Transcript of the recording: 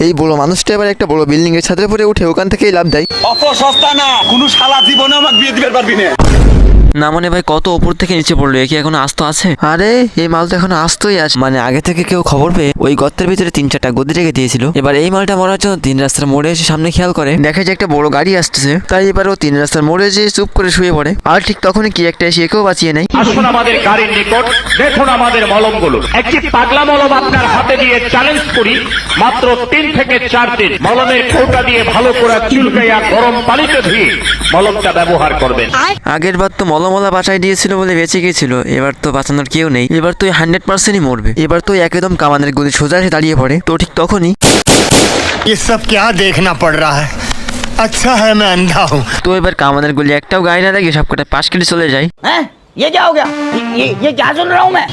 এই বড় মানুষটা এবার একটা বড় বিল্ডিং এর ছাদের উপরে উঠে ওখান থেকেই লাভ দেয়। অত সস্তা না, কোনো শালা জীবনে আমাকে বিয়ে দিতে পারবি না। না মানে ভাই কত ওপর থেকে নিচে পড়লো, এ কি এখন আস্ত আছে? আরে এই মাল তো এখন আস্তই আছে, মানে আগে থেকে কেউ খবর পেয়ে ওই গর্তের ভিতরে 3-4টা গদি রেখে দিয়েছিল। এবার এই মালটা মরার জন্য 3 রাস্তার মোড়ে এসে সামনে খেয়াল করে, দেখে যে একটা বড় গাড়ি আসতেছে। তাই এবার ও 3 রাস্তার মোড়ে এসে চুপ করে শুয়ে পড়ে। আর ঠিক তখনই কি একটা এসে একেও বাঁচিয়ে নেয়। আসুন আমাদের গাড়ির নিকট, দেখুন আমাদের মলমগুলো। একটি পাগলা মলম আপনার হাতে দিয়ে চ্যালেঞ্জ করি, মাত্র 3 থেকে 4 দিন মলমের কৌটা দিয়ে ভালো করে চুলকাইয়া গরম পানিতে ধুয়ে মলমটা ব্যবহার করবেন। আগের বার তো মলমলা বাঁচাই দিয়েছিল বলে বেঁচে গিয়েছিল, এবার তো বাঁচানোর কেউ নেই। এবার তো 100%ই মরবে। এবার তো একদম কামানের গলি সোজা এসে দাঁড়িয়ে পড়ে। তো ঠিক তখনই ये सब क्या देखना पड़ रहा है? अच्छा है मैं अंधा हूँ। তো এবার কামানের গলি একটাও গায়ে না লাগে সবকটা পাশ কেটে চলে যায়। हैं? ये क्या हो गया? ये क्या सुन रहा हूँ मैं?